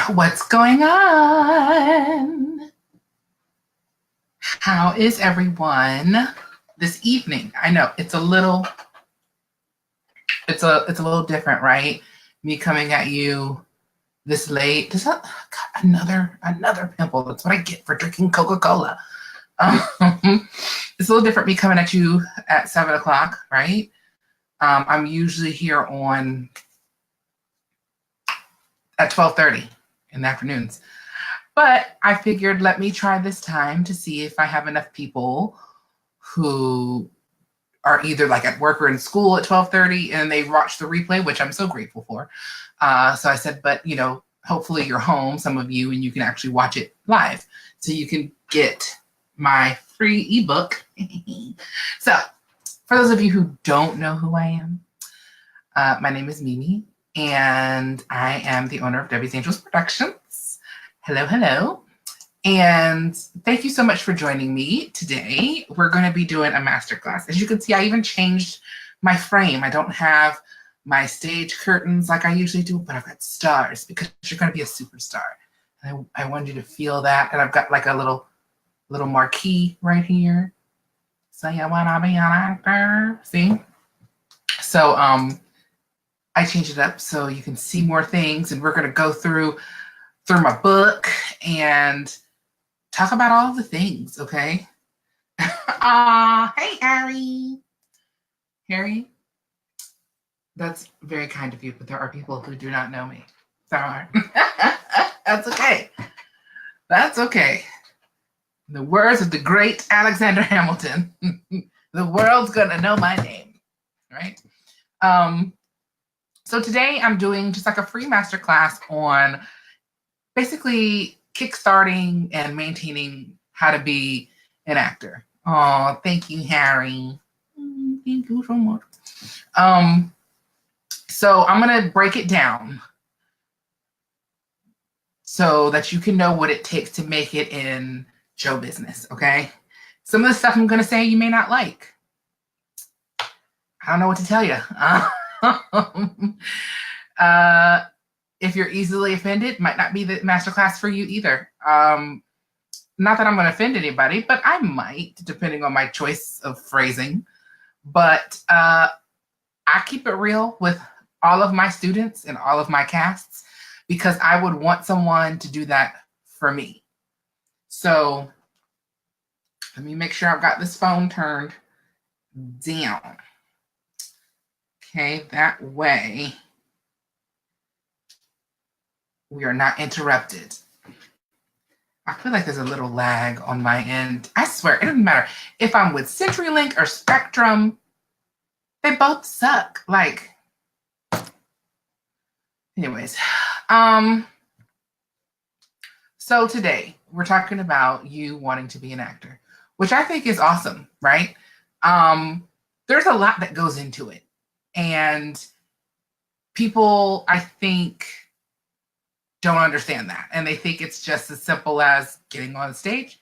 What's going on? How is everyone this evening? I know it's a little different, right? Me coming at you this late. Does that God, another pimple? That's what I get for drinking Coca-Cola. It's a little different me coming at you at 7 o'clock, right? I'm usually here at 12:30 in the afternoons. But I figured let me try this time to see if I have enough people who are either like at work or in school at 12:30 and they watch the replay, which I'm so grateful for. So I said, but hopefully you're home, some of you, and you can actually watch it live. So you can get my free ebook. So for those of you who don't know who I am, my name is Mimi, and I am the owner of Debbie's Angels Productions. Hello, hello. And thank you so much for joining me today. We're going to be doing a masterclass. As you can see, I even changed my frame. I don't have my stage curtains like I usually do, but I've got stars because you're going to be a superstar. And I wanted you to feel that. And I've got like a little marquee right here. So you want to be an actor? See? So I changed it up so you can see more things. And we're going to go through my book and talk about all the things, okay? Hey, Harry. Harry, that's very kind of you, but there are people who do not know me. There are. That's okay. That's okay. In the words of the great Alexander Hamilton, the world's gonna know my name, right? So today I'm doing just like a free masterclass on basically kickstarting and maintaining how to be an actor. Oh, thank you, Harry. Thank you so much. So I'm going to break it down so that you can know what it takes to make it in show business, okay? Some of the stuff I'm going to say you may not like. I don't know what to tell you. If you're easily offended, might not be the masterclass for you either. Not that I'm going to offend anybody, but I might, depending on my choice of phrasing. But I keep it real with all of my students and all of my casts because I would want someone to do that for me. So let me make sure I've got this phone turned down. Okay, that way we are not interrupted. I feel like there's a little lag on my end. I swear, it doesn't matter if I'm with CenturyLink or Spectrum. They both suck. Like, anyways. So today we're talking about you wanting to be an actor, which I think is awesome, right? There's a lot that goes into it. And people, I think, don't understand that. And they think it's just as simple as getting on stage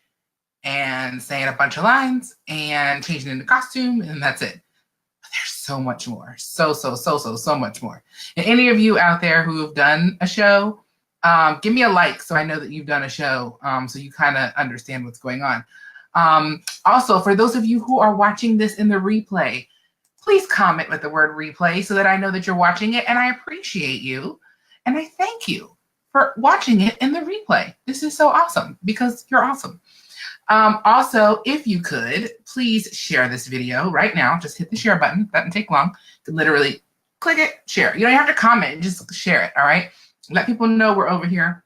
and saying a bunch of lines and changing into costume, and that's it. But there's so much more. So much more. And any of you out there who have done a show, give me a like so I know that you've done a show, so you kind of understand what's going on. Also, for those of you who are watching this in the replay, please comment with the word replay so that I know that you're watching it, and I appreciate you. And I thank you for watching it in the replay. This is so awesome because you're awesome. Also, if you could, please share this video right now. Just hit the share button. That doesn't take long. You can literally click it, share. You don't have to comment, just share it, all right? Let people know we're over here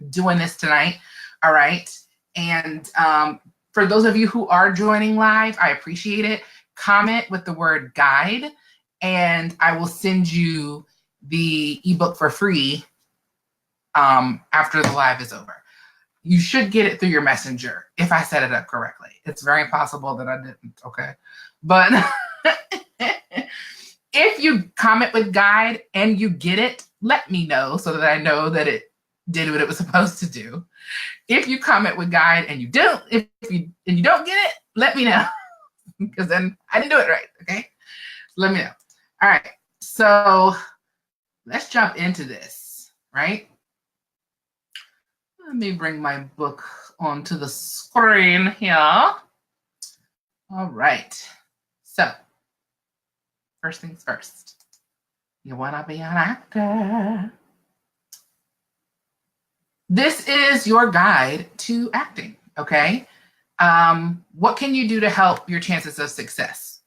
doing this tonight, all right? And for those of you who are joining live, I appreciate it. Comment with the word guide, and I will send you the ebook for free after the live is over. You should get it through your messenger if I set it up correctly. It's very possible that I didn't, okay? But if you comment with guide and you get it, let me know so that I know that it did what it was supposed to do. If you comment with guide and you don't, if you don't get it, let me know because then I didn't do it right, okay? Let me know. All right, so let's jump into this, right? Let me bring my book onto the screen here. All right. So, first things first. You want to be an actor. This is your guide to acting, okay? What can you do to help your chances of success?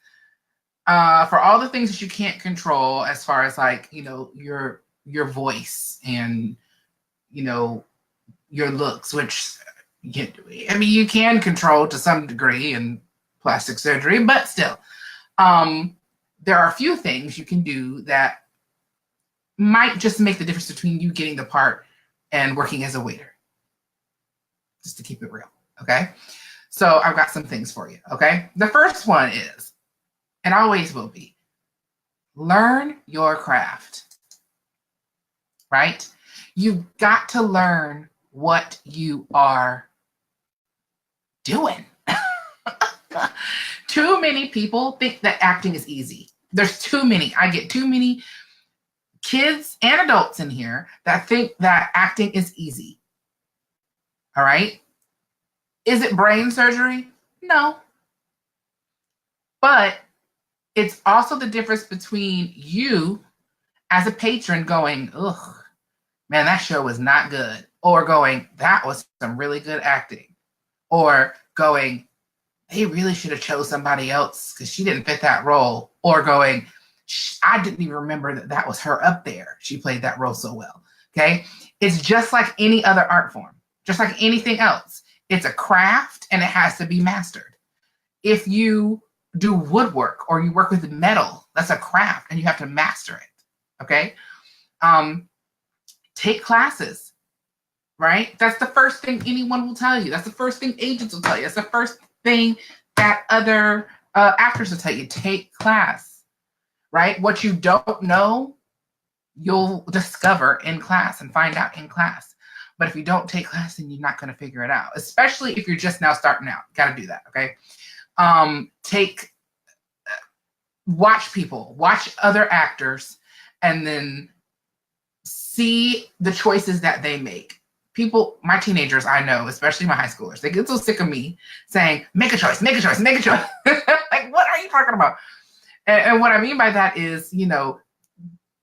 For all the things that you can't control, as far as like, your voice and, your looks, which you can control to some degree in plastic surgery, but still, there are a few things you can do that might just make the difference between you getting the part and working as a waiter. Just to keep it real, okay? So I've got some things for you, okay? The first one is, and always will be, learn your craft, right? You've got to learn what you are doing. Too many people think that acting is easy. There's too many. I get too many kids and adults in here that think that acting is easy. All right? Is it brain surgery? No. But it's also the difference between you as a patron going, ugh, man, that show was not good. Or going, that was some really good acting. Or going, they really should have chose somebody else because she didn't fit that role. Or going, I didn't even remember that was her up there. She played that role so well. Okay? It's just like any other art form, just like anything else. It's a craft and it has to be mastered. If you do woodwork or you work with metal, that's a craft and you have to master it. Okay? Take classes, right? That's the first thing anyone will tell you. That's the first thing agents will tell you. That's the first thing that other actors will tell you. Take class, right? What you don't know, you'll discover in class and find out in class. But if you don't take class, then you're not going to figure it out, especially if you're just now starting out. Got to do that, okay? Watch people, watch other actors, and then see the choices that they make. People, my teenagers, I know, especially my high schoolers, they get so sick of me saying, make a choice, make a choice, make a choice. Like, what are you talking about? And what I mean by that is,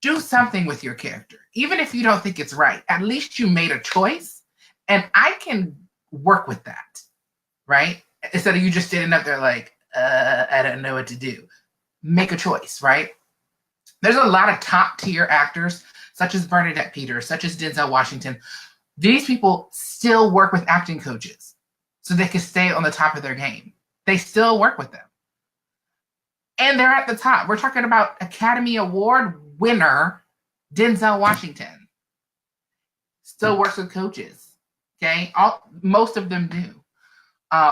do something with your character. Even if you don't think it's right, at least you made a choice, and I can work with that, right? Instead of you just standing up there like, I don't know what to do. Make a choice, right? There's a lot of top tier actors, such as Bernadette Peters, such as Denzel Washington. These people still work with acting coaches so they can stay on the top of their game. They still work with them. And they're at the top. We're talking about Academy Award winner Denzel Washington. Still works with coaches, okay? Most of them do.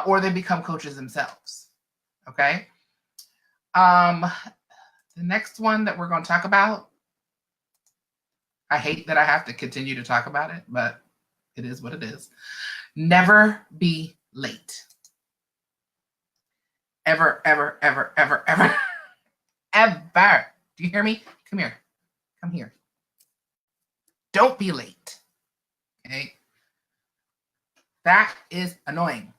Or they become coaches themselves, okay? The next one that we're going to talk about, I hate that I have to continue to talk about it, but it is what it is. Never be late. Ever, ever, ever, ever, ever, ever. Do you hear me? Come here. Come here. Don't be late. Okay? That is annoying.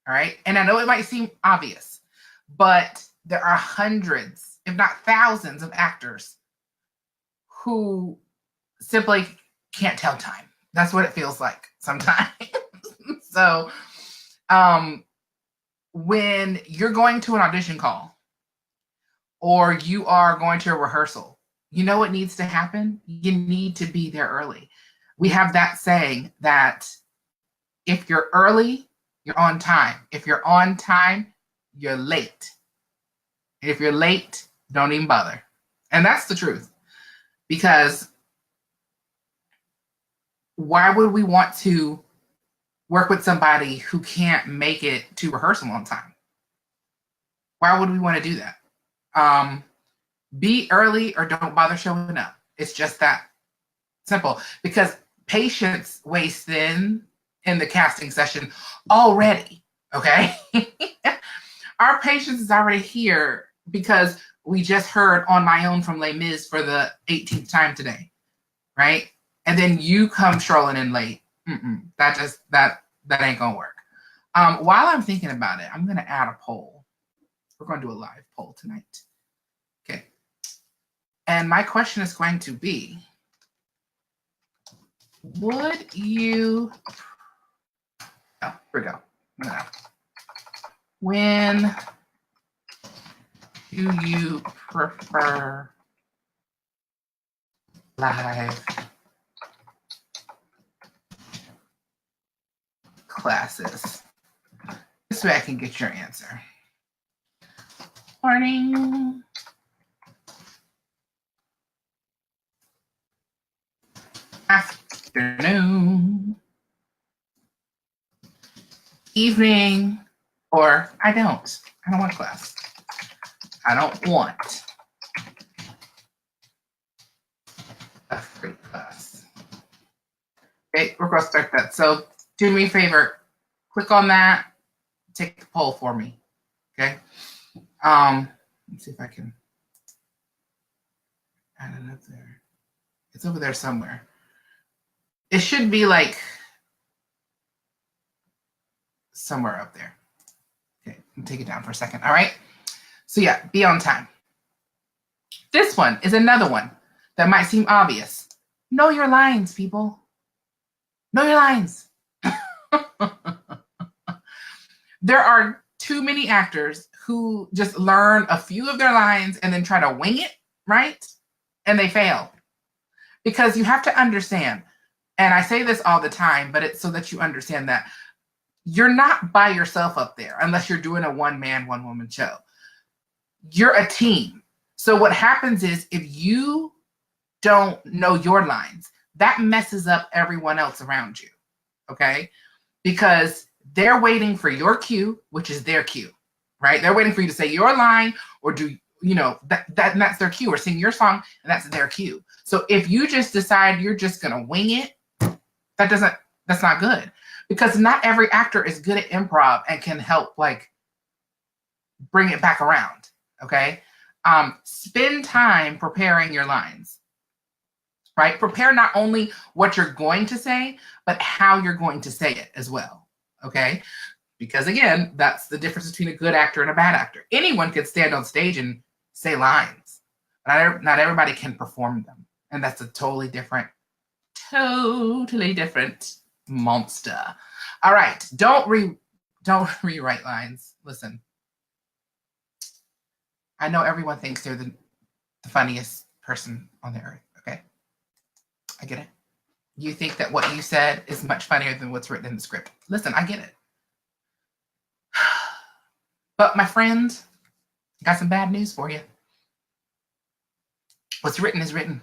All right? And I know it might seem obvious, but there are hundreds, if not thousands, of actors who simply can't tell time. That's what it feels like sometimes. So, when you're going to an audition call or you are going to a rehearsal, you know what needs to happen? You need to be there early. We have that saying that if you're early, you're on time. If you're on time, you're late. And if you're late, don't even bother. And that's the truth. Because why would we want to work with somebody who can't make it to rehearsal on time? Why would we want to do that? Be early or don't bother showing up. It's just that simple. Because patience weighs thin in the casting session already, okay? Our patience is already here because we just heard On My Own from Les Mis for the 18th time today, right? And then you come strolling in late. That ain't gonna work. While I'm thinking about it, I'm gonna add a poll. We're gonna do a live poll tonight. Okay. And my question is going to be, would you, oh, here we go. When do you prefer live classes? This way I can get your answer. Morning. Afternoon. Evening. Or I don't want class. I don't want a free class. Okay, we're going to start that. So do me a favor, click on that, take the poll for me. Okay. Let's see if I can add it up there. It's over there somewhere. It should be like somewhere up there. Okay, I'll take it down for a second. All right. So yeah, be on time. This one is another one that might seem obvious. Know your lines, people. Know your lines. There are too many actors who just learn a few of their lines and then try to wing it, right? And they fail. Because you have to understand, and I say this all the time, but it's so that you understand that you're not by yourself up there unless you're doing a one-man, one-woman show. You're a team. So what happens is if you don't know your lines, that messes up everyone else around you, okay? Because they're waiting for your cue, which is their cue, right? They're waiting for you to say your line or do, that's their cue, or sing your song, and that's their cue. So if you just decide you're just going to wing it, that's not good. Because not every actor is good at improv and can help like bring it back around, okay? Spend time preparing your lines, right? Prepare not only what you're going to say, but how you're going to say it as well, okay? Because again, that's the difference between a good actor and a bad actor. Anyone could stand on stage and say lines, but not everybody can perform them. And that's a totally different monster. All right, don't rewrite lines. Listen, I know everyone thinks they're the funniest person on the earth, okay? I get it. You think that what you said is much funnier than what's written in the script. Listen, I get it. But my friend, I got some bad news for you. What's written is written.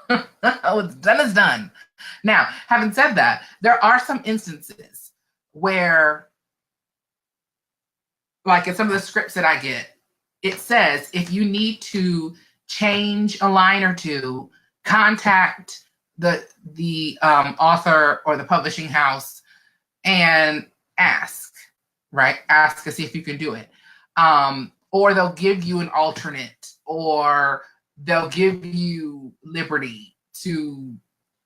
What's done is done. Now, having said that, there are some instances where, like in some of the scripts that I get, it says if you need to change a line or two, contact the author or the publishing house and ask, right? Ask to see if you can do it. Or they'll give you an alternate, or they'll give you liberty to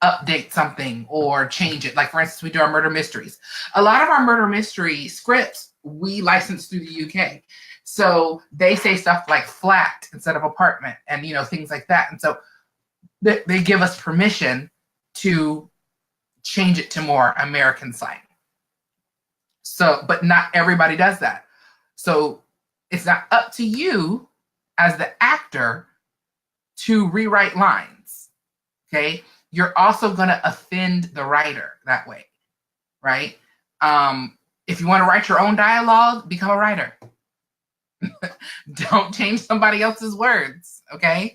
update something or change it. Like, for instance, we do our murder mysteries. A lot of our murder mystery scripts, we license through the UK. So they say stuff like flat instead of apartment and, things like that. And so they give us permission to change it to more American slang. So, but not everybody does that. So it's not up to you as the actor to rewrite lines, okay? You're also going to offend the writer that way, right? If you want to write your own dialogue, become a writer. Don't change somebody else's words, okay?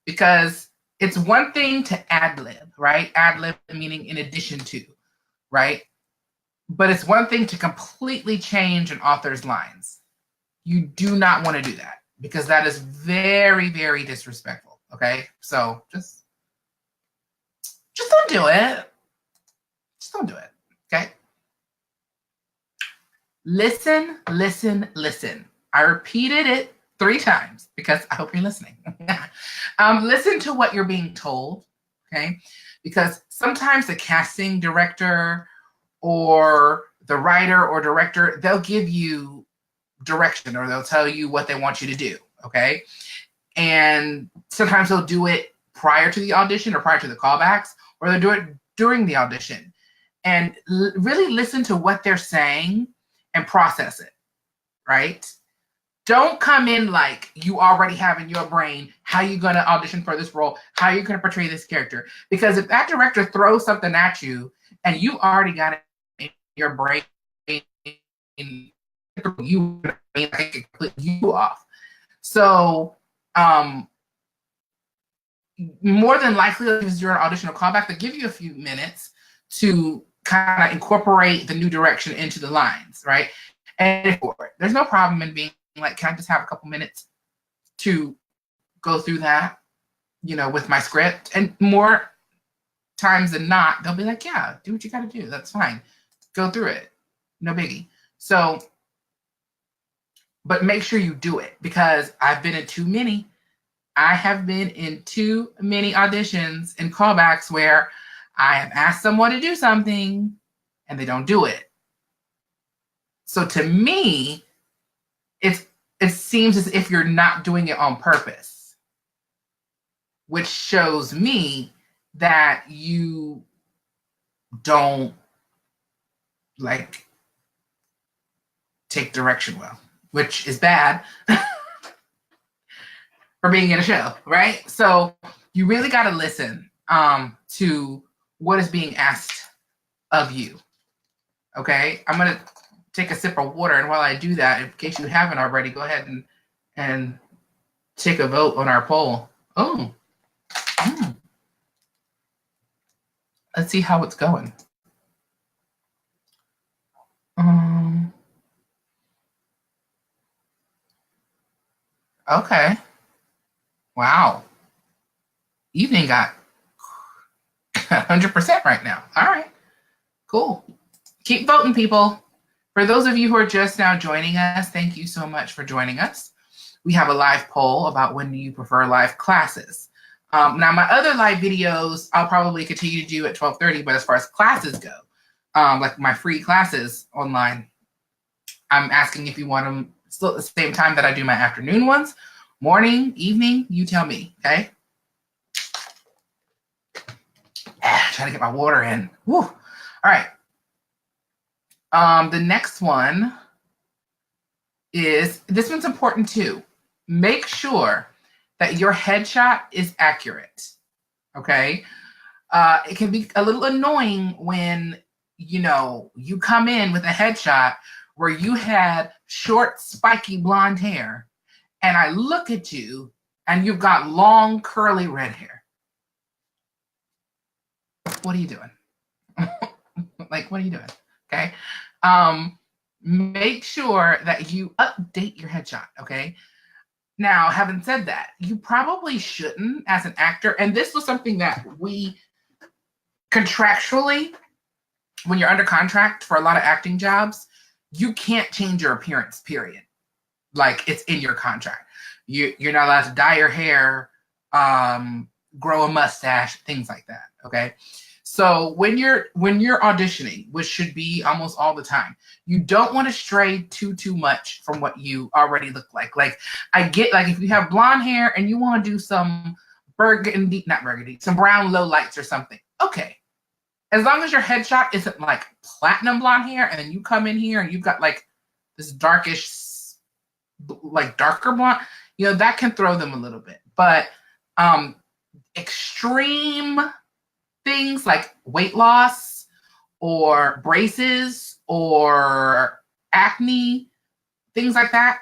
Because it's one thing to ad-lib, right? Ad-lib meaning in addition to, right? But it's one thing to completely change an author's lines. You do not want to do that because that is very, very disrespectful, okay? So just don't do it. Just don't do it, okay? Listen, listen, listen. I repeated it 3 times because I hope you're listening. Listen to what you're being told. okay? Because sometimes the casting director or the writer or director, they'll give you direction or they'll tell you what they want you to do, okay? And sometimes they'll do it prior to the audition or prior to the callbacks, or they'll do it during the audition. And really listen to what they're saying and process it, right? Don't come in like you already have in your brain how you're going to audition for this role, how you're going to portray this character. Because if that director throws something at you and you already got it in your brain, you put you off. So more than likely, if you're an audition or callback, they'll give you a few minutes to kind of incorporate the new direction into the lines, right? And there's no problem in being like, can I just have a couple minutes to go through that, with my script? And more times than not, they'll be like, yeah, do what you got to do. That's fine. Go through it. No biggie. So, but make sure you do it, because I've been in too many. I have been in too many auditions and callbacks where I have asked someone to do something and they don't do it. So to me, it seems as if you're not doing it on purpose, which shows me that you don't take direction well, which is bad for being in a show, right? So you really got to listen to what is being asked of you. Okay, I'm gonna take a sip of water, and while I do that, in case you haven't already, go ahead and take a vote on our poll. Oh, let's see how it's going. Okay. Wow. Evening got 100% right now. All right. Cool. Keep voting, people. For those of you who are just now joining us, thank you so much for joining us. We have a live poll about when do you prefer live classes. Now, my other live videos, I'll probably continue to do at 12:30, but as far as classes go, like my free classes online, I'm asking if you want them still at the same time that I do my afternoon ones, morning, evening, you tell me, okay? Trying to get my water in. Woo. All right. The next one is, this one's important too. Make sure that your headshot is accurate, okay? It can be a little annoying when, you come in with a headshot where you had short, spiky blonde hair, and I look at you and you've got long, curly red hair. What are you doing? What are you doing? Okay. Make sure that you update your headshot, okay? Now, having said that, you probably shouldn't as an actor, and this was something that we contractually, when you're under contract for a lot of acting jobs, you can't change your appearance, period. It's in your contract. You're not allowed to dye your hair, grow a mustache, things like that, okay? So when you're auditioning, which should be almost all the time, you don't want to stray too much from what you already look like. I get, if you have blonde hair and you want to do some some brown low lights or something, okay. As long as your headshot isn't platinum blonde hair, and then you come in here and you've got this darkish, darker blonde, that can throw them a little bit. But extreme things like weight loss or braces or acne, things like that,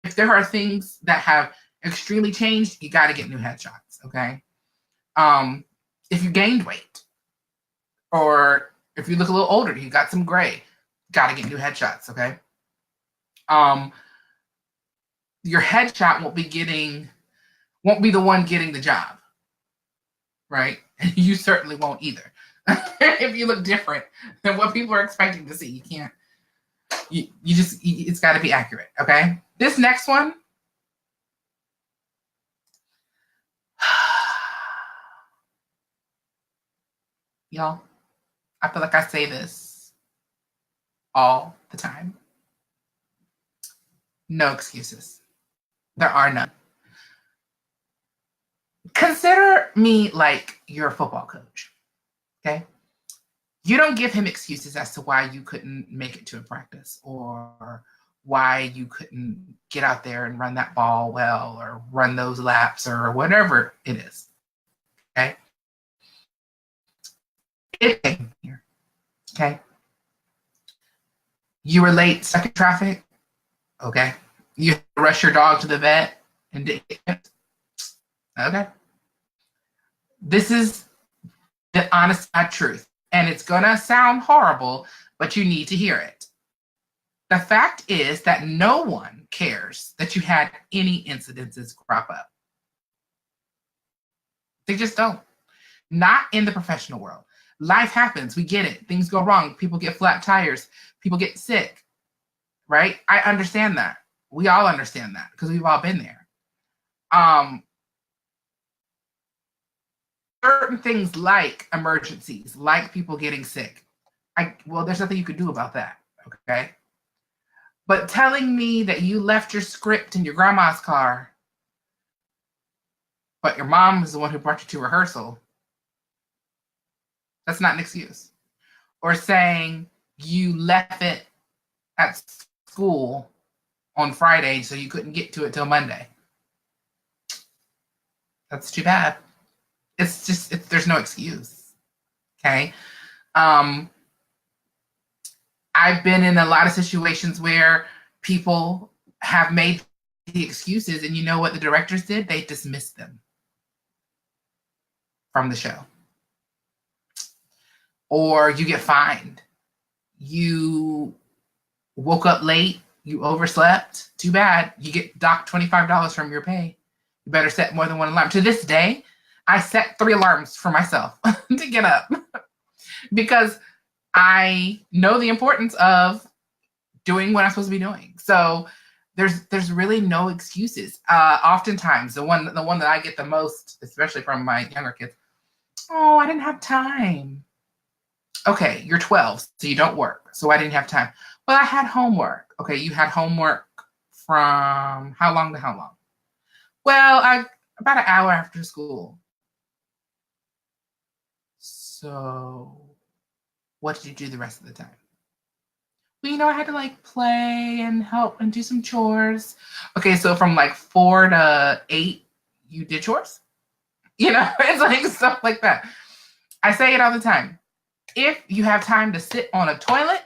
if there are things that have extremely changed, you got to get new headshots, okay? If you gained weight, or if you look a little older, you got some gray, got to get new headshots, okay? Your headshot won't be the one getting the job, right? And you certainly won't either. If you look different than what people are expecting to see, you can't. It's got to be accurate, okay? This next one. y'all. I feel like I say this all the time. No excuses. There are none. Consider me like your football coach, okay? You don't give him excuses as to why you couldn't make it to a practice or why you couldn't get out there and run that ball well or run those laps or whatever it is, okay? It's here, okay? You were late, stuck in traffic, okay? You had to rush your dog to the vet and didn't get it. Okay. This is the honest truth. And it's going to sound horrible, but you need to hear it. The fact is that no one cares that you had any incidences crop up. They just don't. Not in the professional world. Life happens. We get it. Things go wrong. People get flat tires. People get sick. Right? I understand that. We all understand that because we've all been there. Certain things like emergencies, like people getting sick. Well, there's nothing you could do about that, okay? But telling me that you left your script in your grandma's car, but your mom is the one who brought you to rehearsal, that's not an excuse. Or saying you left it at school on Friday so you couldn't get to it till Monday. That's too bad. It's just, there's no excuse, okay? I've been in a lot of situations where people have made the excuses, and you know what the directors did? They dismissed them from the show. Or you get fined. You woke up late, you overslept, too bad. You get docked $25 from your pay. You better set more than one alarm. To this day, I set 3 alarms for myself to get up because I know the importance of doing what I'm supposed to be doing. So there's really no excuses. Oftentimes, the one that I get the most, especially from my younger kids, oh, I didn't have time. Okay, you're 12, so you don't work. So I didn't have time. Well, I had homework. Okay, you had homework from how long to how long? Well, about an hour after school. So what did you do the rest of the time? Well, I had to play and help and do some chores. Okay, so from 4 to 8, you did chores? It's stuff like that. I say it all the time. If you have time to sit on a toilet,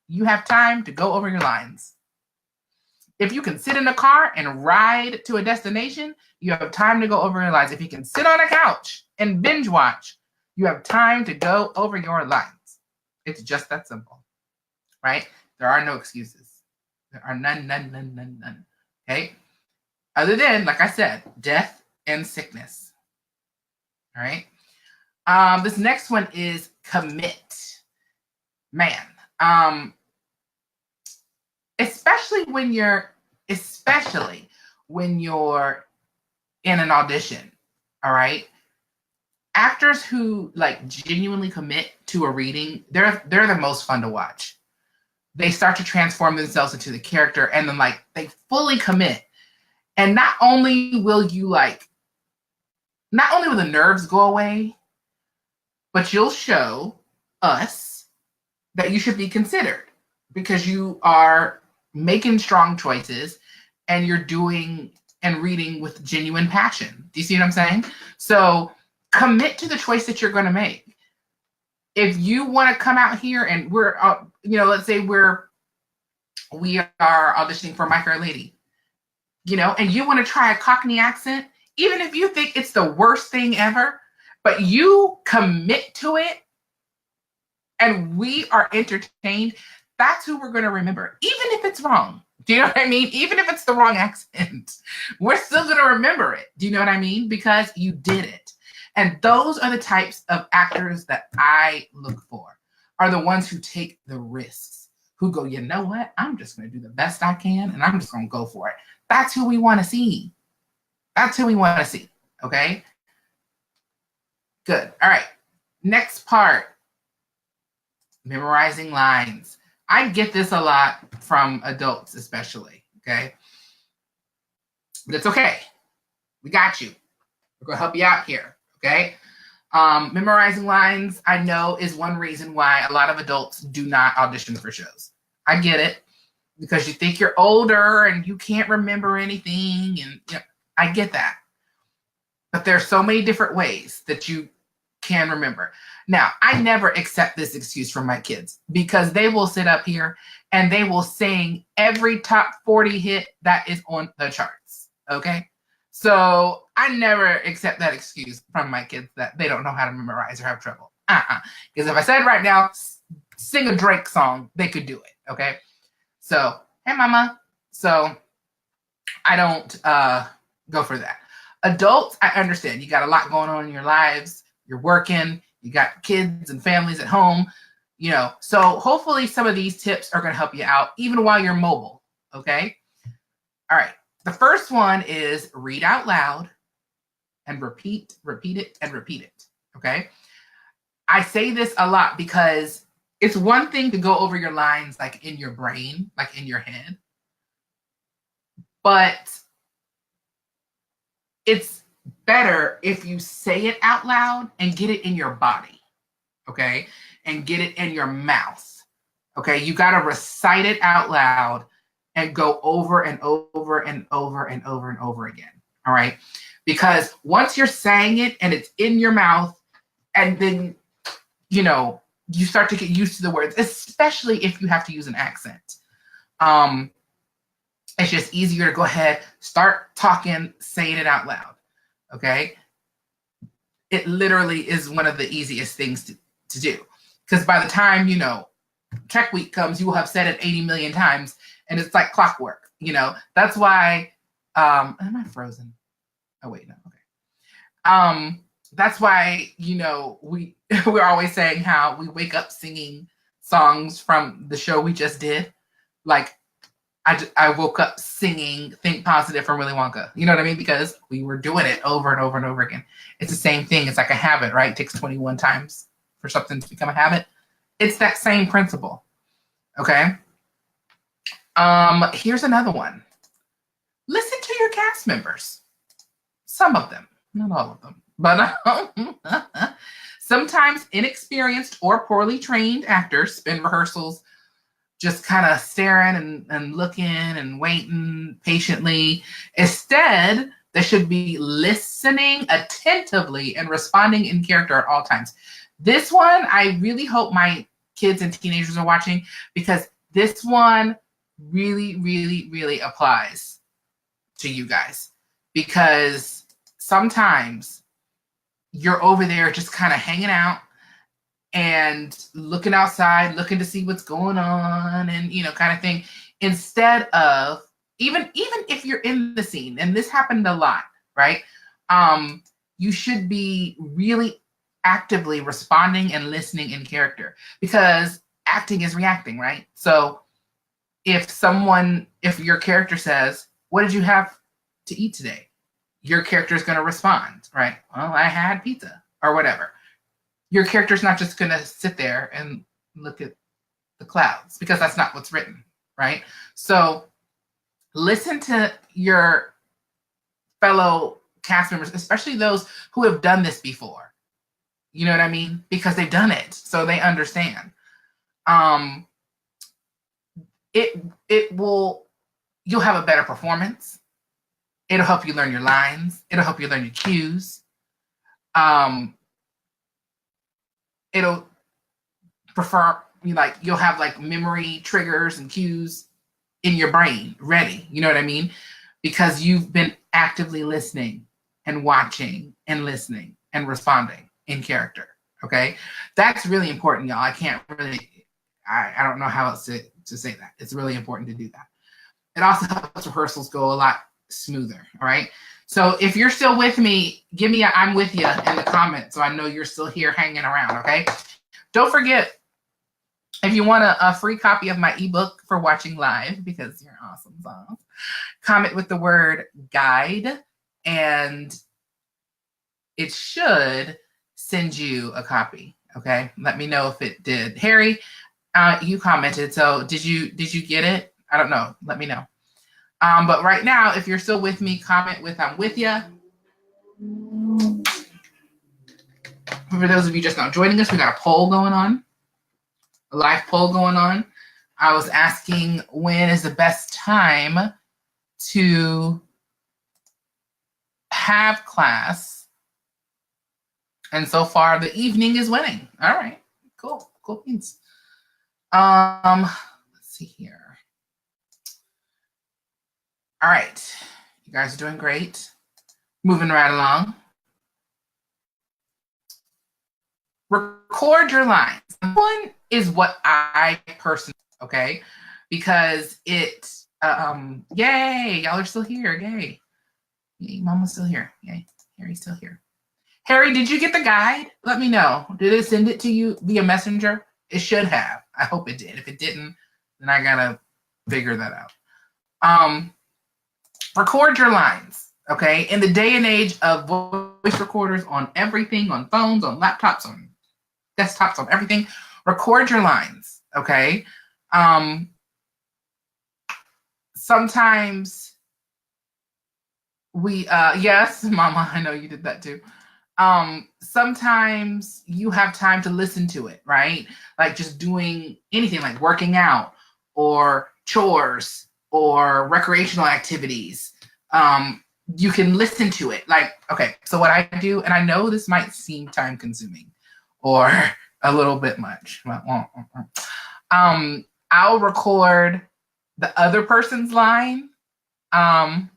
you have time to go over your lines. If you can sit in a car and ride to a destination, you have time to go over your lines. If you can sit on a couch and binge watch, you have time to go over your lines. It's just that simple, right? There are no excuses. There are none. Okay? Other than, like I said, death and sickness. All right? This next one is commit. Man, especially when you're in an audition, all right? Actors who genuinely commit to a reading, they're the most fun to watch. They start to transform themselves into the character, and then they fully commit. And not only will the nerves go away, but you'll show us that you should be considered because you are making strong choices and you're doing and reading with genuine passion. Do you see what I'm saying? So commit to the choice that you're going to make. If you want to come out here and we're, let's say we are auditioning for My Fair Lady, and you want to try a Cockney accent, even if you think it's the worst thing ever, but you commit to it and we are entertained, that's who we're going to remember, even if it's wrong. Do you know what I mean? Even if it's the wrong accent, we're still going to remember it. Do you know what I mean? Because you did it. And those are the types of actors that I look for, are the ones who take the risks, who go, you know what? I'm just going to do the best I can, and I'm just going to go for it. That's who we want to see. That's who we want to see. Okay? Good. All right. Next part memorizing lines. I get this a lot from adults, especially. Okay. But it's okay. We got you. We're going to help you out here. Okay. Memorizing lines, I know, is one reason why a lot of adults do not audition for shows. I get it, because you think you're older and you can't remember anything. And I get that. But there's so many different ways that you can remember. Now, I never accept this excuse from my kids, because they will sit up here and they will sing every top 40 hit that is on the charts. Okay. So I never accept that excuse from my kids that they don't know how to memorize or have trouble. Because if I said right now, sing a Drake song, they could do it. Okay. So, hey, mama. So I don't go for that. Adults, I understand. You got a lot going on in your lives. You're working. You got kids and families at home. So hopefully some of these tips are going to help you out even while you're mobile. Okay. All right. The first one is read out loud and repeat it, and repeat it. Okay. I say this a lot because it's one thing to go over your lines like in your brain, like in your head, but it's better if you say it out loud and get it in your body. Okay. And get it in your mouth. Okay. You got to recite it out loud and go over and over and over and over and over again. All right. Because once you're saying it and it's in your mouth, and then, you start to get used to the words, especially if you have to use an accent. It's just easier to go ahead, start talking, saying it out loud. Okay. It literally is one of the easiest things to do. Because by the time, Tech Week comes, you will have said it 80 million times, and it's like clockwork. That's why, am I frozen? Oh, wait, no. Okay. That's why, we're always saying how we wake up singing songs from the show we just did. Like, I woke up singing Think Positive from Willy Wonka. You know what I mean? Because we were doing it over and over and over again. It's the same thing. It's like a habit, right? It takes 21 times for something to become a habit. It's that same principle. Okay. Here's another one. Listen to your cast members. Some of them, not all of them, but sometimes inexperienced or poorly trained actors spend rehearsals just kind of staring and looking and waiting patiently. Instead, they should be listening attentively and responding in character at all times. This one, I really hope my kids and teenagers are watching, because this one really, really, really applies to you guys. Because sometimes you're over there just kind of hanging out and looking outside, looking to see what's going on, and kind of thing, instead of even if you're in the scene, and this happened a lot, right? You should be really actively responding and listening in character, because acting is reacting, right? So if your character says, "What did you have to eat today?" your character is going to respond, right? "Well, I had pizza," or whatever. Your character's not just going to sit there and look at the clouds, because that's not what's written, right? So listen to your fellow cast members, especially those who have done this before. You know what I mean? Because they've done it, so they understand. You'll have a better performance. It'll help you learn your lines. It'll help you learn your cues. It'll you'll have like memory triggers and cues in your brain ready. You know what I mean? Because you've been actively listening and watching and listening and responding in character. Okay. That's really important, y'all. I don't know how else to say that. It's really important to do that. It also helps rehearsals go a lot smoother. All right. So if you're still with me, give me I'm with you in the comments, so I know you're still here hanging around. Okay. Don't forget, if you want a free copy of my ebook for watching live, because you're awesome songs, comment with the word guide, and it should send you a copy. Okay, let me know if it did. Harry, you commented, so did you get it? I don't know. Let me know. But right now, if you're still with me, comment with I'm with ya. For those of you just now joining us, we got a poll going on, a live poll going on. I was asking when is the best time to have class, and so far the evening is winning. All right, cool beans. Let's see here. All right, you guys are doing great. Moving right along. Record your lines. One is what I personally, okay, because it, yay, y'all are still here, yay. Yay, Mama's still here, yay, Harry's still here. Harry, did you get the guide? Let me know. Did it send it to you via messenger? It should have. I hope it did. If it didn't, then I gotta figure that out. Record your lines, okay? In the day and age of voice recorders on everything, on phones, on laptops, on desktops, on everything, record your lines, okay? Sometimes we, yes, Mama, I know you did that too. Sometimes you have time to listen to it, right? Like just doing anything like working out or chores or recreational activities. You can listen to it. Like, okay, so what I do, and I know this might seem time consuming or a little bit much. I'll record the other person's line. The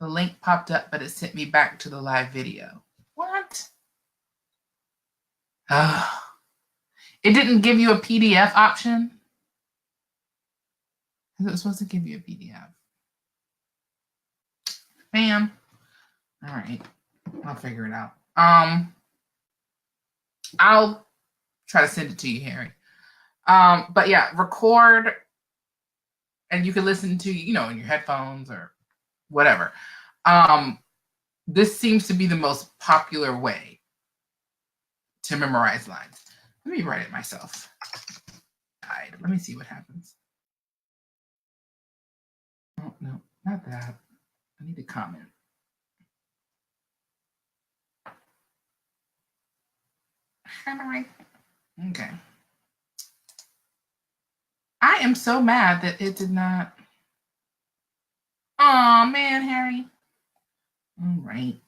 link popped up, but it sent me back to the live video. What? It didn't give you a PDF option? It was supposed to give you a PDF. Bam. All right. I'll figure it out. I'll try to send it to you, Harry. But yeah, record, and you can listen to, in your headphones or whatever. This seems to be the most popular way to memorize lines. Let me write it myself. Let me see what happens. Oh, no, not that. I need to comment. Okay. I am so mad that it did not. Oh man, Harry. All right.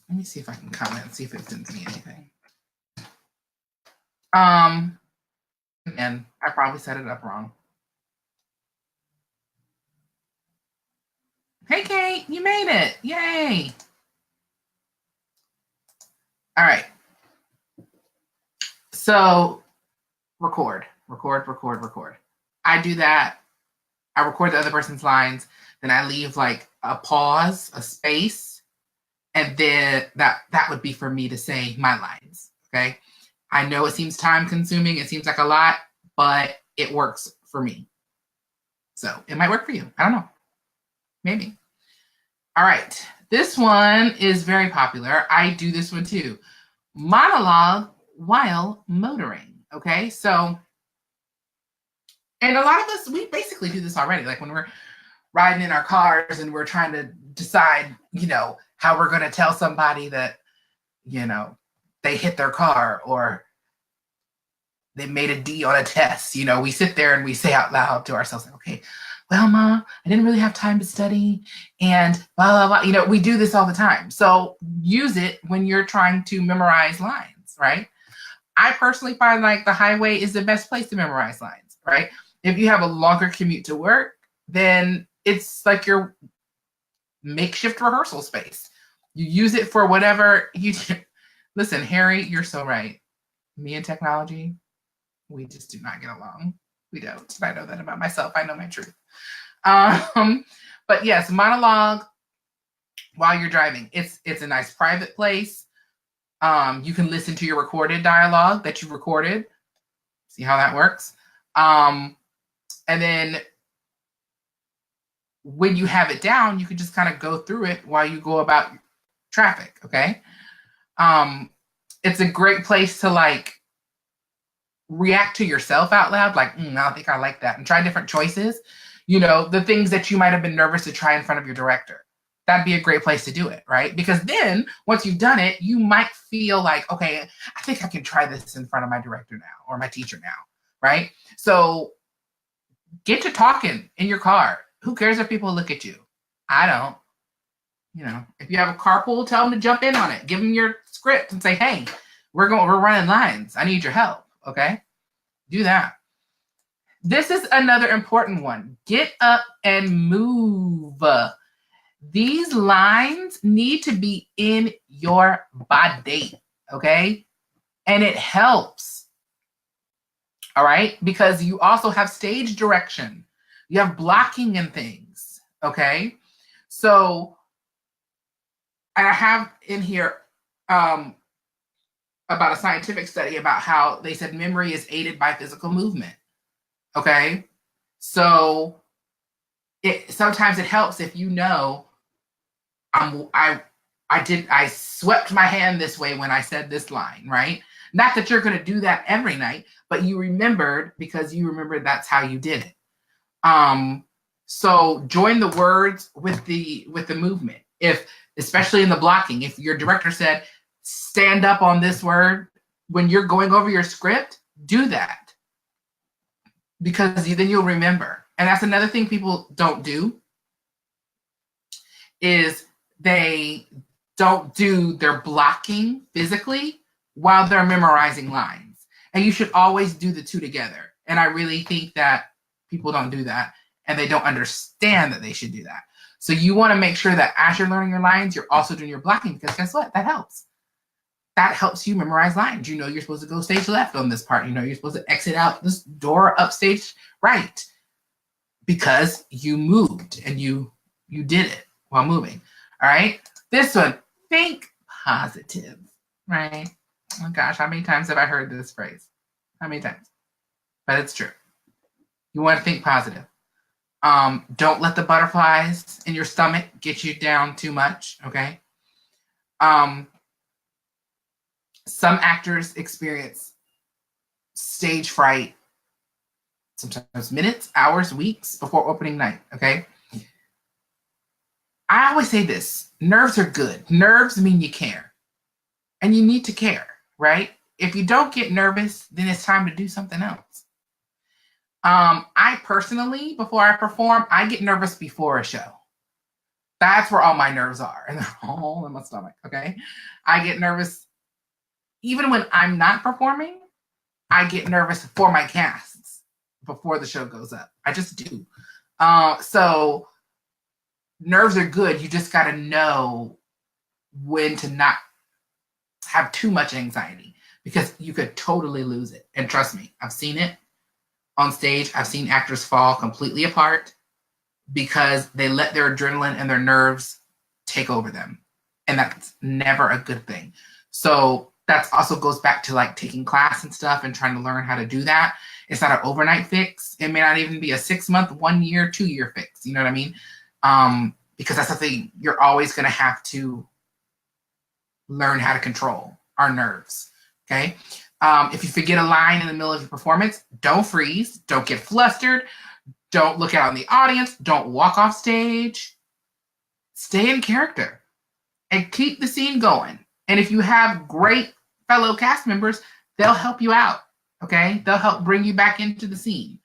Let me see if I can comment and see if it sends me anything. And I probably set it up wrong. Hey, Kate, you made it. Yay. All right. So record. I do that. I record the other person's lines. Then I leave like a pause, a space. And then that would be for me to say my lines. Okay. I know it seems time consuming. It seems like a lot, but it works for me. So it might work for you. I don't know. Maybe. All right. This one is very popular. I do this one too. Monologue while motoring. Okay. So, and a lot of us, we basically do this already. Like when we're riding in our cars and we're trying to decide, how we're going to tell somebody that, they hit their car or they made a D on a test. We sit there and we say out loud to ourselves, like, okay, well, Ma, I didn't really have time to study and blah, blah, blah. We do this all the time. So use it when you're trying to memorize lines, right? I personally find like the highway is the best place to memorize lines, right? If you have a longer commute to work, then it's like your makeshift rehearsal space. You use it for whatever you do. Listen, Harry, you're so right. Me and technology, we just do not get along. We don't. I know that about myself. I know my truth. But yes, monologue while you're driving. It's a nice private place. You can listen to your recorded dialogue that you recorded. See how that works? And then when you have it down, you can just kind of go through it while you go about traffic, okay? It's a great place to like react to yourself out loud, like, I don't think I like that, and try different choices. You know, the things that you might have been nervous to try in front of your director. That'd be a great place to do it, right? Because then once you've done it, you might feel like, okay, I think I can try this in front of my director now or my teacher now, right? So get to talking in your car. Who cares if people look at you? I don't. You know, if you have a carpool, tell them to jump in on it. Give them your script and say, hey, we're running lines. I need your help. Okay? Do that. This is another important one. Get up and move. These lines need to be in your body, okay? And it helps, all right? Because you also have stage direction. You have blocking and things, okay? So I have in here about a scientific study about how they said memory is aided by physical movement. Okay, so sometimes it helps if you know I swept my hand this way when I said this line, right? Not that you're going to do that every night, but you remembered because you remembered that's how you did it. So join the words with the movement. If especially in the blocking, if your director said stand up on this word when you're going over your script, do that. Because then you'll remember. And that's another thing people don't do is they don't do their blocking physically while they're memorizing lines. And you should always do the two together. And I really think that people don't do that and they don't understand that they should do that. So you want to make sure that as you're learning your lines, you're also doing your blocking because guess what? That helps. That helps you memorize lines. You know you're supposed to go stage left on this part. You know you're supposed to exit out this door up stage right because you moved and you did it while moving. All right. This one, think positive, right? Oh gosh, how many times have I heard this phrase? How many times? But it's true. You want to think positive. Don't let the butterflies in your stomach get you down too much, okay? Some actors experience stage fright sometimes minutes, hours, weeks before opening night, okay? I always say this, nerves are good. Nerves mean you care. And you need to care, right? If you don't get nervous, then it's time to do something else. I personally, before I perform, I get nervous before a show. That's where all my nerves are, and they're all in my stomach, okay? I get nervous even when I'm not performing. I get nervous for my casts before the show goes up. I just do. So nerves are good. You just got to know when to not have too much anxiety because you could totally lose it. And trust me, I've seen it on stage. I've seen actors fall completely apart because they let their adrenaline and their nerves take over them. And that's never a good thing. So that also goes back to like taking class and stuff and trying to learn how to do that. It's not an overnight fix. It may not even be a 6 month, 1 year, 2 year fix. You know what I mean? Because that's the thing. You're always going to have to learn how to control our nerves. Okay. If you forget a line in the middle of your performance, don't freeze. Don't get flustered. Don't look out in the audience. Don't walk off stage. Stay in character and keep the scene going. And if you have great fellow cast members, they'll help you out, okay? They'll help bring you back into the scene.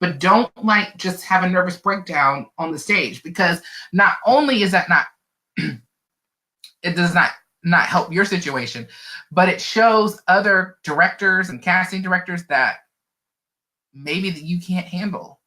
But don't like just have a nervous breakdown on the stage because not only is that not, it does not help your situation, but it shows other directors and casting directors that maybe that you can't handle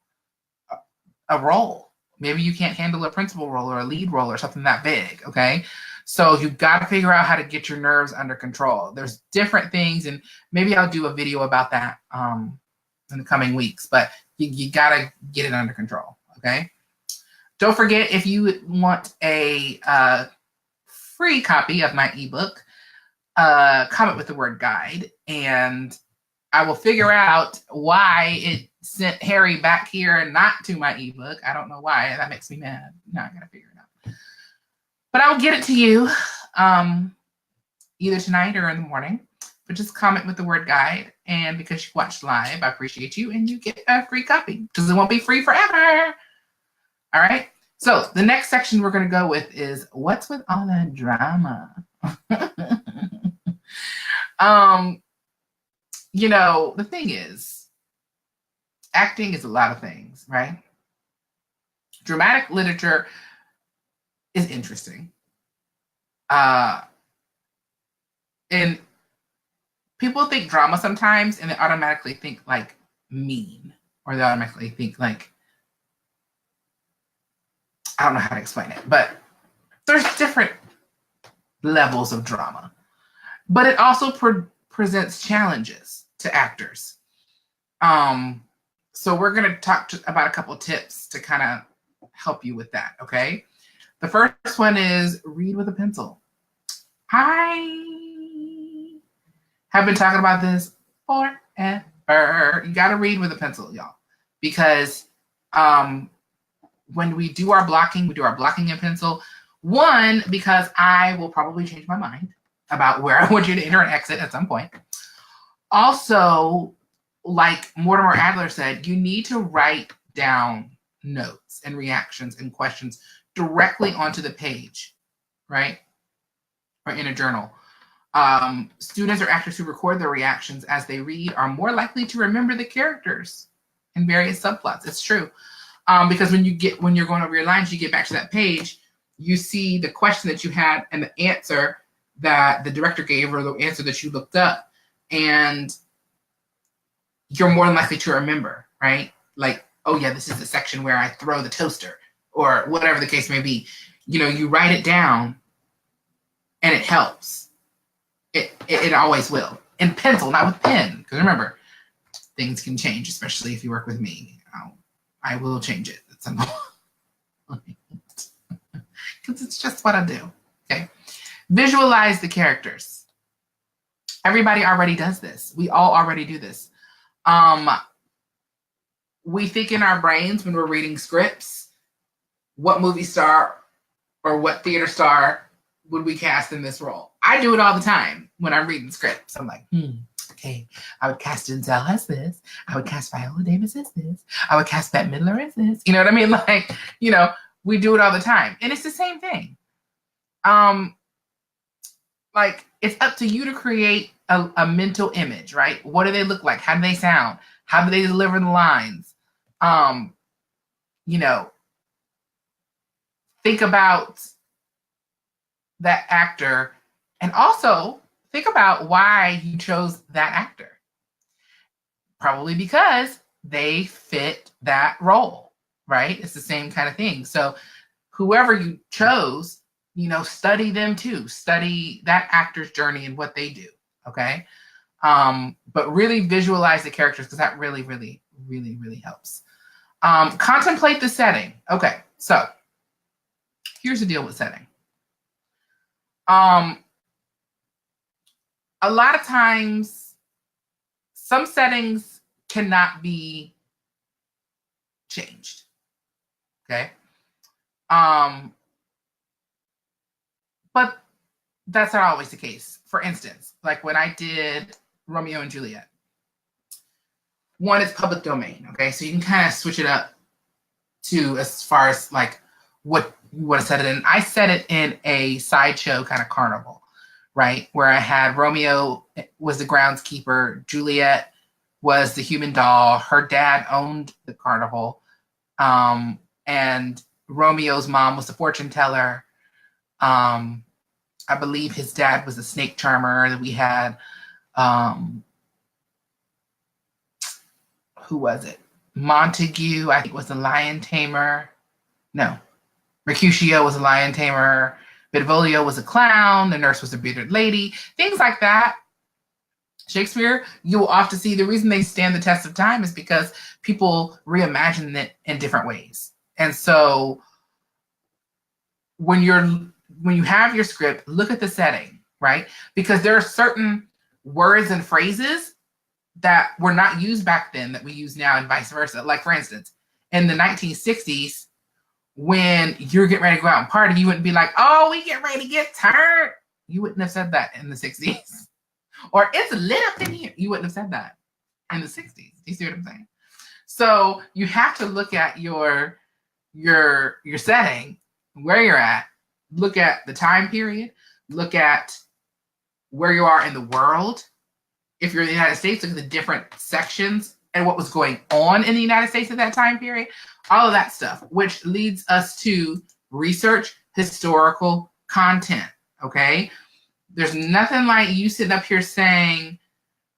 a role. Maybe you can't handle a principal role or a lead role or something that big, okay? So you've got to figure out how to get your nerves under control. There's different things, and maybe I'll do a video about that in the coming weeks, but you got to get it under control, okay? Don't forget, if you want a free copy of my ebook, comment with the word guide, and I will figure out why it sent Harry back here and not to my ebook. I don't know why. That makes me mad. Now I got to figure it out. But I will get it to you either tonight or in the morning. but just comment with the word guide. And because you watched live, I appreciate you, and you get a free copy because it won't be free forever. All right. So the next section we're going to go with is what's with all that drama? The thing is, acting is a lot of things, right? Dramatic literature is interesting. And people think drama sometimes, and they automatically think like mean, or they automatically think like, I don't know how to explain it, but there's different levels of drama. But it also presents challenges to actors. So we're going to talk about a couple tips to kind of help you with that, okay? The first one is read with a pencil. I have been talking about this forever. You got to read with a pencil, y'all, because when we do our blocking in pencil. One, because I will probably change my mind about where I want you to enter and exit at some point. Also, like Mortimer Adler said, you need to write down notes and reactions and questions directly onto the page, right? Or in a journal. Students or actors who record their reactions as they read are more likely to remember the characters and various subplots. It's true. Because when you're going over your lines, you get back to that page, you see the question that you had and the answer that the director gave, or the answer that you looked up, and you're more than likely to remember, right? Like, oh yeah, this is the section where I throw the toaster, or whatever the case may be. You write it down, and it helps. It always will. In pencil, not with pen, because remember, things can change, especially if you work with me. I will change it at some point. Because it's just what I do. Okay. Visualize the characters. Everybody already does this. We all already do this. We think in our brains when we're reading scripts, what movie star or what theater star would we cast in this role? I do it all the time when I'm reading scripts. I'm like, okay, I would cast Denzel as this. I would cast Viola Davis as this. I would cast Bette Midler as this. You know what I mean? Like, we do it all the time. And it's the same thing. Like, it's up to you to create a mental image, right? What do they look like? How do they sound? How do they deliver the lines? Think about that actor, and also think about why you chose that actor. Probably because they fit that role, right? It's the same kind of thing. So whoever you chose, study them too. Study that actor's journey and what they do, okay? But really visualize the characters, because that really, really, really, really helps. Contemplate the setting. Okay, so here's the deal with setting. A lot of times, some settings cannot be changed, okay? But that's not always the case. For instance, like when I did Romeo and Juliet, one is public domain, okay? So you can kind of switch it up to as far as like what you want to set it in. I set it in a sideshow kind of carnival, right? Where I had Romeo was the groundskeeper, Juliet was the human doll, her dad owned the carnival, and Romeo's mom was the fortune teller. I believe his dad was a snake charmer. That we had, who was it? Montague, I think, was the lion tamer. No, Mercutio was a lion tamer. Benvolio was a clown. The nurse was a bearded lady. Things like that. Shakespeare, you will often see the reason they stand the test of time is because people reimagine it in different ways. And so when you have your script, look at the setting, right? Because there are certain words and phrases that were not used back then that we use now, and vice versa. Like, for instance, in the 1960s, when you're getting ready to go out and party, you wouldn't be like, oh, we get ready to get turned. You wouldn't have said that in the 60s. or it's lit up in here. You wouldn't have said that in the 60s. Do you see what I'm saying? So you have to look at your setting, where you're at, look at the time period, look at where you are in the world. If you're in the United States, look at the different sections and what was going on in the United States at that time period, all of that stuff, which leads us to research historical content, okay? There's nothing like you sitting up here saying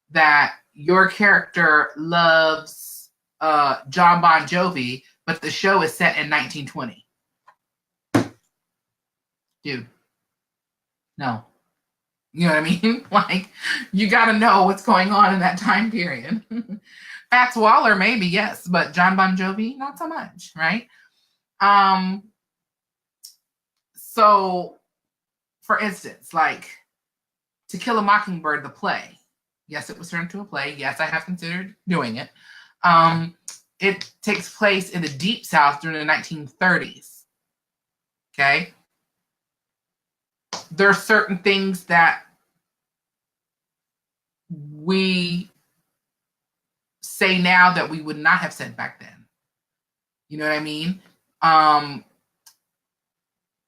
that your character loves John Bon Jovi, but the show is set in 1920. Dude, no. You know what I mean? Like, you got to know what's going on in that time period. Fats Waller, maybe, yes, but John Bon Jovi, not so much, right? So, for instance, like To Kill a Mockingbird, the play. Yes, it was turned into a play. Yes, I have considered doing it. It takes place in the Deep South during the 1930s. Okay? There are certain things that we say now that we would not have said back then. You know what I mean?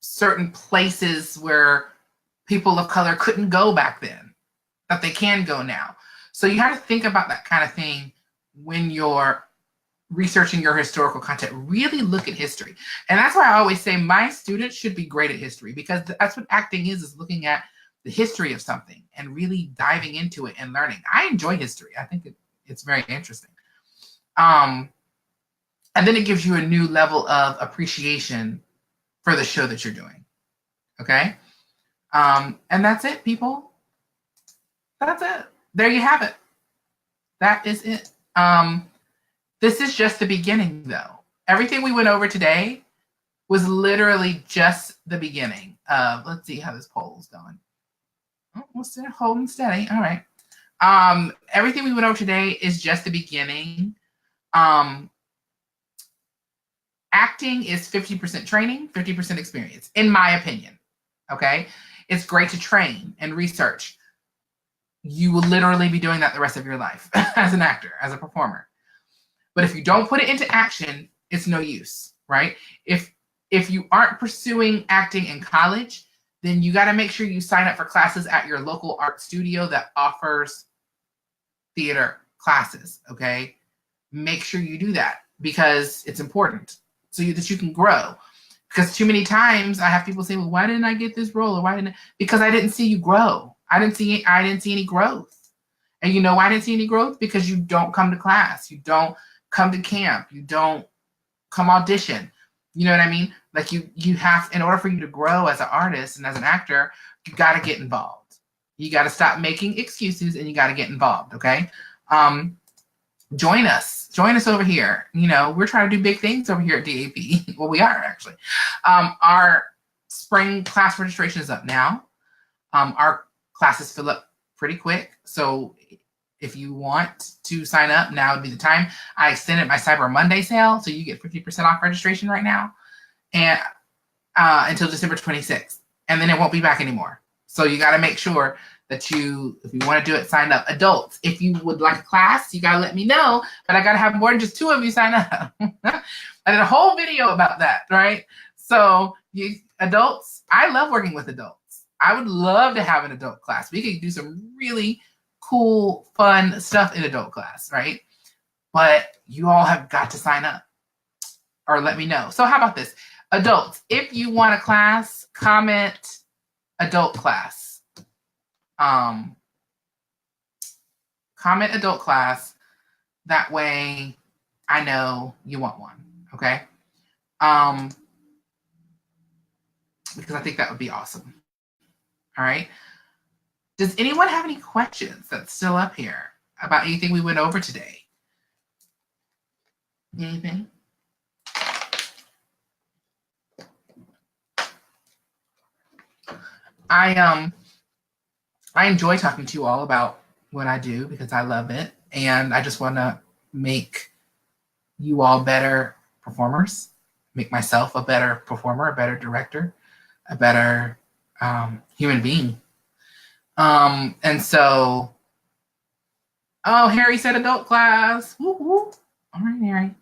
Certain places where people of color couldn't go back then, that they can go now. So you have to think about that kind of thing when you're researching your historical content. Really look at history. And that's why I always say my students should be great at history, because that's what acting is looking at the history of something and really diving into it and learning. I enjoy history. I think it's very interesting. And then it gives you a new level of appreciation for the show that you're doing. Okay? And that's it, people. That's it. There you have it. That is it. This is just the beginning, though. Everything we went over today was literally just the beginning of, let's see how this poll is going. Oh, we're still holding steady. All right. Everything we went over today is just the beginning. Acting is 50% training, 50% experience, in my opinion. Okay? It's great to train and research. You will literally be doing that the rest of your life as an actor, as a performer. But if you don't put it into action, it's no use, right? If you aren't pursuing acting in college, then you got to make sure you sign up for classes at your local art studio that offers theater classes, okay? Make sure you do that because it's important so that you can grow. Because too many times I have people say, well, why didn't I get this role? Or why didn't I? Because I didn't see you grow. I didn't see any growth. And you know why I didn't see any growth? Because you don't come to class. You don't come to camp. You don't come audition. You know what I mean? Like you have, in order for you to grow as an artist and as an actor, you got to get involved. You got to stop making excuses and you got to get involved. Okay. Join us over here. You know, we're trying to do big things over here at DAP. Well, we are actually. Our spring class registration is up now. Our classes fill up pretty quick. So if you want to sign up, now would be the time. I extended my Cyber Monday sale, so you get 50% off registration right now, and until December 26th, and then it won't be back anymore. So you got to make sure that if you want to do it, sign up. Adults, if you would like a class, you got to let me know, but I got to have more than just 2 of you sign up. I did a whole video about that, right? So adults, I love working with adults. I would love to have an adult class. We could do some really cool, fun stuff in adult class, right? But you all have got to sign up or let me know. So how about this? Adults, if you want a class, comment adult class. Comment adult class. That way I know you want one, okay? Because I think that would be awesome. All right. Does anyone have any questions that's still up here about anything we went over today? Anything? I enjoy talking to you all about what I do because I love it, and I just want to make you all better performers, make myself a better performer, a better director, a better human being. And so, oh, Harry said adult class. Woo woo. All right, Harry.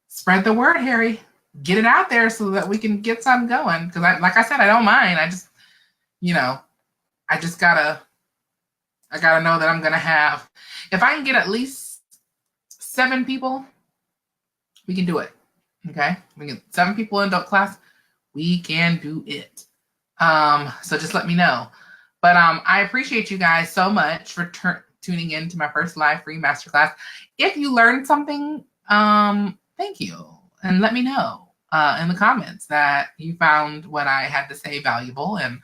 Spread the word, Harry. Get it out there so that we can get something going. Because, like I said, I don't mind. I just, I just gotta know that I'm gonna have. If I can get at least 7 people, we can do it. Okay, we get 7 people in adult class. We can do it. So just let me know. But I appreciate you guys so much for tuning in to my first live free masterclass. If you learned something, thank you. And let me know in the comments that you found what I had to say valuable, and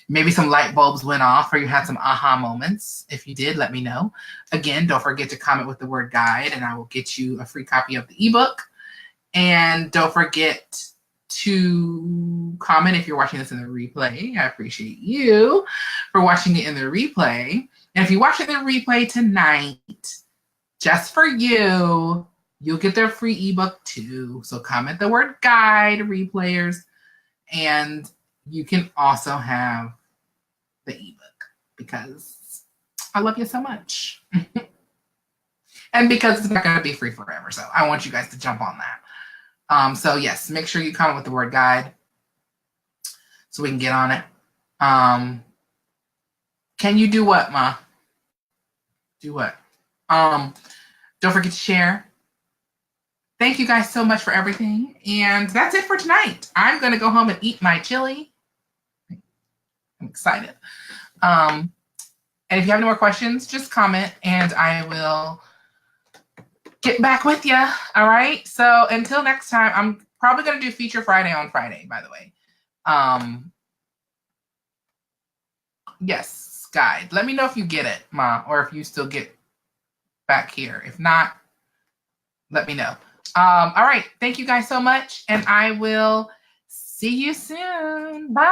maybe some light bulbs went off or you had some aha moments. If you did, let me know. Again, don't forget to comment with the word guide and I will get you a free copy of the ebook. And don't forget to comment if you're watching this in the replay. I appreciate you for watching it in the replay. And if you watch it in the replay tonight, just for you, you'll get their free ebook too. So comment the word guide, replayers, and you can also have the ebook because I love you so much. And because it's not going to be free forever. So I want you guys to jump on that. So yes, make sure you comment with the word guide so we can get on it. Can you do what, Ma? Do what? Don't forget to share. Thank you guys so much for everything. And that's it for tonight. I'm going to go home and eat my chili. I'm excited. And if you have any more questions, just comment and I will get back with you. All right. So until next time, I'm probably going to do Feature Friday on Friday, by the way. Yes, guide. Let me know if you get it, Ma, or if you still get back here. If not, let me know. All right. Thank you guys so much. And I will see you soon. Bye.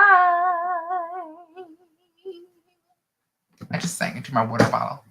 I just sang into my water bottle.